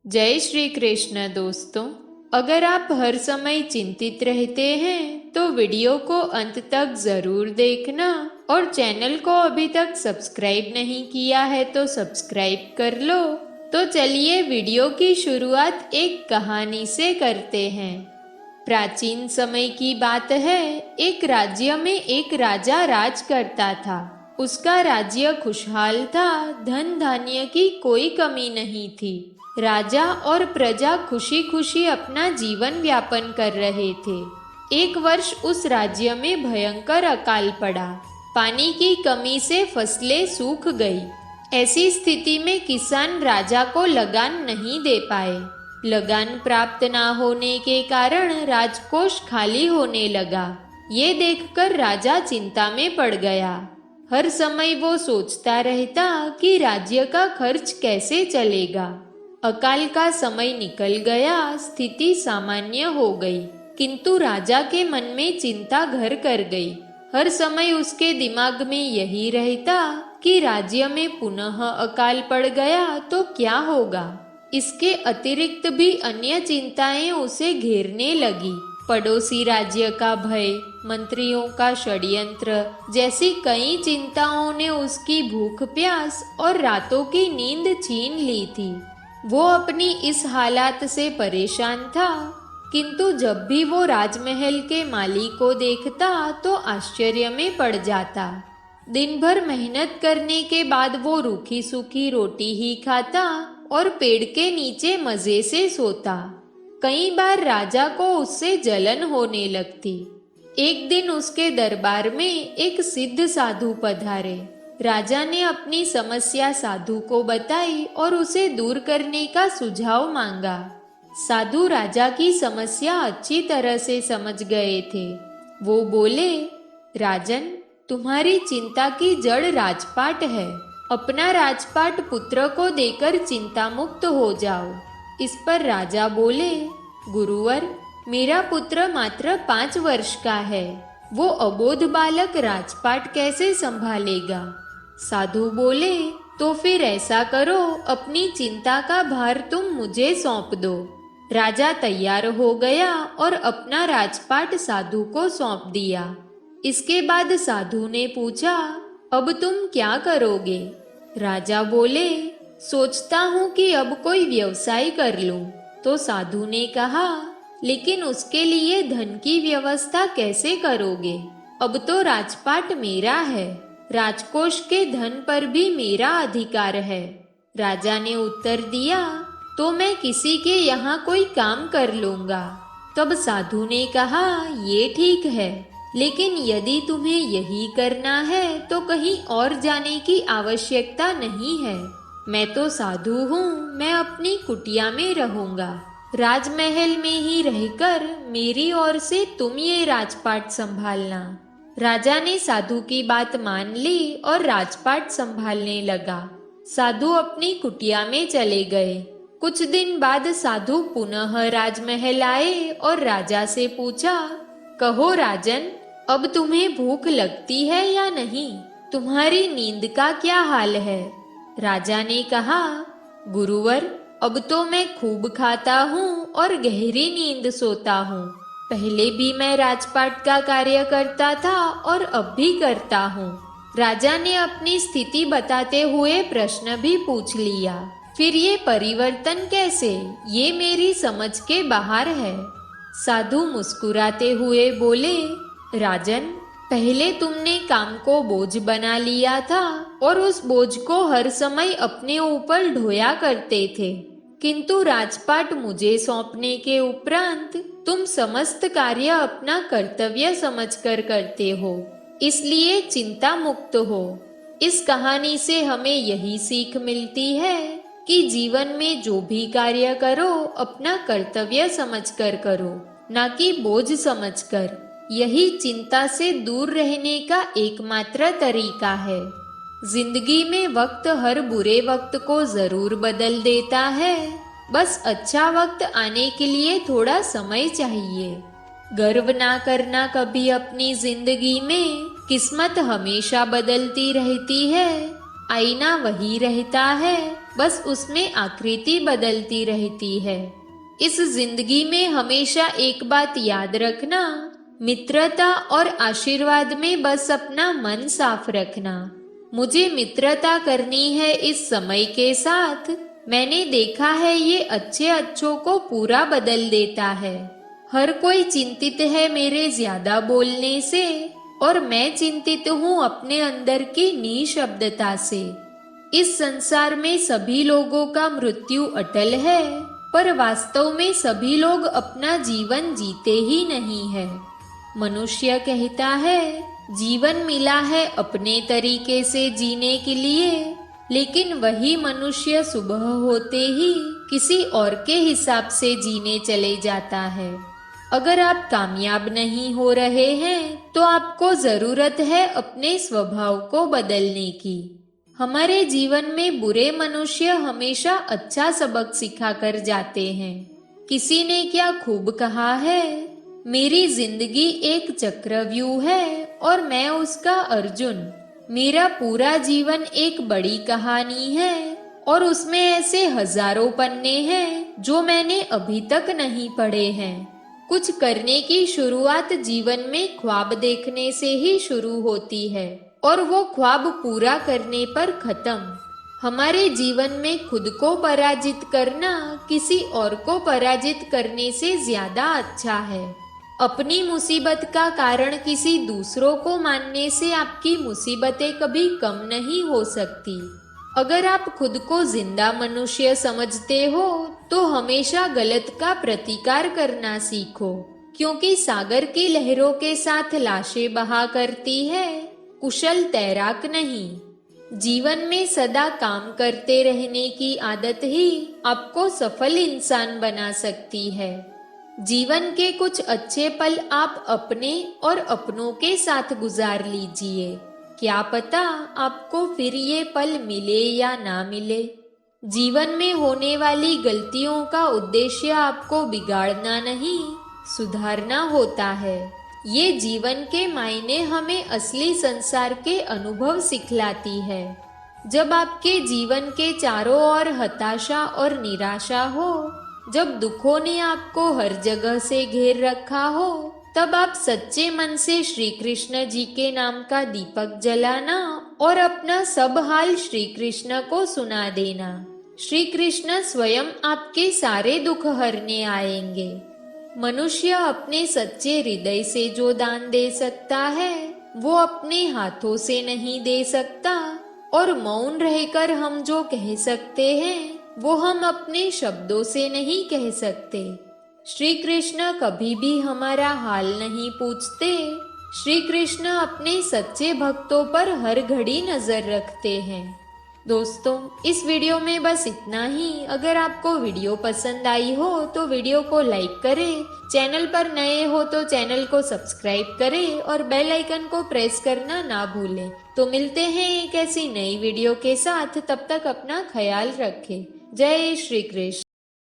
जय श्री कृष्ण दोस्तों। अगर आप हर समय चिंतित रहते हैं तो वीडियो को अंत तक जरूर देखना और चैनल को अभी तक सब्सक्राइब नहीं किया है तो सब्सक्राइब कर लो। तो चलिए वीडियो की शुरुआत एक कहानी से करते हैं। प्राचीन समय की बात है, एक राज्य में एक राजा राज करता था। उसका राज्य खुशहाल था, धन धान्य की कोई कमी नहीं थी। राजा और प्रजा खुशी खुशी अपना जीवन व्यापन कर रहे थे। एक वर्ष उस राज्य में भयंकर अकाल पड़ा। पानी की कमी से फसलें सूख गई। ऐसी स्थिति में किसान राजा को लगान नहीं दे पाए। लगान प्राप्त ना होने के कारण राजकोष खाली होने लगा। ये देखकर राजा चिंता में पड़ गया। हर समय वो सोचता रहता कि राज्य का खर्च कैसे चलेगा। अकाल का समय निकल गया, स्थिति सामान्य हो गई, किंतु राजा के मन में चिंता घर कर गई। हर समय उसके दिमाग में यही रहता कि राज्य में पुनः अकाल पड़ गया तो क्या होगा। इसके अतिरिक्त भी अन्य चिंताएं उसे घेरने लगी। पड़ोसी राज्य का भय, मंत्रियों का षड्यंत्र जैसी कई चिंताओं ने उसकी भूख प्यास और रातों की नींद छीन ली थी। वो अपनी इस हालात से परेशान था, किंतु जब भी वो राजमहल के माली को देखता तो आश्चर्य में पड़ जाता। दिन भर मेहनत करने के बाद वो रूखी सूखी रोटी ही खाता और पेड़ के नीचे मजे से सोता। कई बार राजा को उससे जलन होने लगती। एक दिन उसके दरबार में एक सिद्ध साधु पधारे। राजा ने अपनी समस्या साधु को बताई और उसे दूर करने का सुझाव मांगा। साधु राजा की समस्या अच्छी तरह से समझ गए थे। वो बोले, राजन, तुम्हारी चिंता की जड़ राजपाट है। अपना राजपाट पुत्र को देकर चिंता मुक्त हो जाओ। इस पर राजा बोले, गुरुवर, मेरा पुत्र मात्र 5 वर्ष का है। वो अबोध बालक राजपाट कैसे संभालेगा। साधु बोले, तो फिर ऐसा करो, अपनी चिंता का भार तुम मुझे सौंप दो। राजा तैयार हो गया और अपना राजपाट साधु को सौंप दिया। इसके बाद साधु ने पूछा, अब तुम क्या करोगे। राजा बोले, सोचता हूँ कि अब कोई व्यवसाय कर लूं। तो साधु ने कहा, लेकिन उसके लिए धन की व्यवस्था कैसे करोगे। अब तो राजपाट मेरा है, राजकोष के धन पर भी मेरा अधिकार है। राजा ने उत्तर दिया, तो मैं किसी के यहाँ कोई काम कर लूंगा। तब साधु ने कहा, ये ठीक है, लेकिन यदि तुम्हें यही करना है तो कहीं और जाने की आवश्यकता नहीं है। मैं तो साधु हूँ, मैं अपनी कुटिया में रहूंगा। राजमहल में ही रहकर मेरी ओर से तुम ये राजपाट संभालना। राजा ने साधु की बात मान ली और राजपाट संभालने लगा। साधु अपनी कुटिया में चले गए। कुछ दिन बाद साधु पुनः राजमहल आए और राजा से पूछा, कहो राजन, अब तुम्हें भूख लगती है या नहीं। तुम्हारी नींद का क्या हाल है। राजा ने कहा, गुरुवर, अब तो मैं खूब खाता हूँ और गहरी नींद सोता हूँ। पहले भी मैं राजपाट का कार्य करता था और अब भी करता हूँ। राजा ने अपनी स्थिति बताते हुए प्रश्न भी पूछ लिया, फिर ये परिवर्तन कैसे, ये मेरी समझ के बाहर है। साधु मुस्कुराते हुए बोले, राजन, पहले तुमने काम को बोझ बना लिया था और उस बोझ को हर समय अपने ऊपर ढोया करते थे, किंतु राजपाट मुझे सौंपने के उपरांत तुम समस्त कार्य अपना कर्तव्य समझकर करते हो, इसलिए चिंता मुक्त हो। इस कहानी से हमें यही सीख मिलती है कि जीवन में जो भी कार्य करो अपना कर्तव्य समझकर करो, ना कि बोझ समझकर। यही चिंता से दूर रहने का एकमात्र तरीका है। जिंदगी में वक्त हर बुरे वक्त को जरूर बदल देता है, बस अच्छा वक्त आने के लिए थोड़ा समय चाहिए। गर्व ना करना कभी अपनी जिंदगी में, किस्मत हमेशा बदलती रहती है, आईना वही रहता है, बस उसमें आकृति बदलती रहती है। इस जिंदगी में हमेशा एक बात याद रखना, मित्रता और आशीर्वाद में बस अपना मन साफ रखना। मुझे मित्रता करनी है इस समय के साथ, मैंने देखा है ये अच्छे अच्छों को पूरा बदल देता है। हर कोई चिंतित है मेरे ज्यादा बोलने से, और मैं चिंतित हूँ अपने अंदर की निशब्दता से। इस संसार में सभी लोगों का मृत्यु अटल है, पर वास्तव में सभी लोग अपना जीवन जीते ही नहीं है। मनुष्य कहता है जीवन मिला है अपने तरीके से जीने के लिए, लेकिन वही मनुष्य सुबह होते ही किसी और के हिसाब से जीने चले जाता है। अगर आप कामयाब नहीं हो रहे हैं तो आपको जरूरत है अपने स्वभाव को बदलने की। हमारे जीवन में बुरे मनुष्य हमेशा अच्छा सबक सिखा कर जाते हैं। किसी ने क्या खूब कहा है, मेरी जिंदगी एक चक्रव्यूह है और मैं उसका अर्जुन। मेरा पूरा जीवन एक बड़ी कहानी है और उसमें ऐसे हजारों पन्ने हैं जो मैंने अभी तक नहीं पढ़े हैं। कुछ करने की शुरुआत जीवन में ख्वाब देखने से ही शुरू होती है और वो ख्वाब पूरा करने पर खत्म। हमारे जीवन में खुद को पराजित करना किसी और को पराजित करने से ज्यादा अच्छा है। अपनी मुसीबत का कारण किसी दूसरों को मानने से आपकी मुसीबतें कभी कम नहीं हो सकती। अगर आप खुद को जिंदा मनुष्य समझते हो तो हमेशा गलत का प्रतिकार करना सीखो, क्योंकि सागर की लहरों के साथ लाशें बहा करती है, कुशल तैराक नहीं। जीवन में सदा काम करते रहने की आदत ही आपको सफल इंसान बना सकती है। जीवन के कुछ अच्छे पल आप अपने और अपनों के साथ गुजार लीजिए। क्या पता आपको फिर ये पल मिले या ना मिले। जीवन में होने वाली गलतियों का उद्देश्य आपको बिगाड़ना नहीं, सुधारना होता है। ये जीवन के मायने हमें असली संसार के अनुभव सिखलाती है। जब आपके जीवन के चारों ओर हताशा और निराशा हो, जब दुखों ने आपको हर जगह से घेर रखा हो, तब आप सच्चे मन से श्री कृष्ण जी के नाम का दीपक जलाना और अपना सब हाल श्री कृष्ण को सुना देना। श्री कृष्ण स्वयं आपके सारे दुख हरने आएंगे। मनुष्य अपने सच्चे हृदय से जो दान दे सकता है वो अपने हाथों से नहीं दे सकता, और मौन रहकर हम जो कह सकते हैं वो हम अपने शब्दों से नहीं कह सकते। श्री कृष्ण कभी भी हमारा हाल नहीं पूछते। श्री कृष्ण अपने सच्चे भक्तों पर हर घड़ी नजर रखते हैं। दोस्तों, इस वीडियो में बस इतना ही। अगर आपको वीडियो पसंद आई हो तो वीडियो को लाइक करें, चैनल पर नए हो तो चैनल को सब्सक्राइब करें और बेल आइकन को प्रेस करना ना भूलें। तो मिलते हैं एक ऐसी नई वीडियो के साथ, तब तक अपना ख्याल रखें। जय श्री कृष्ण।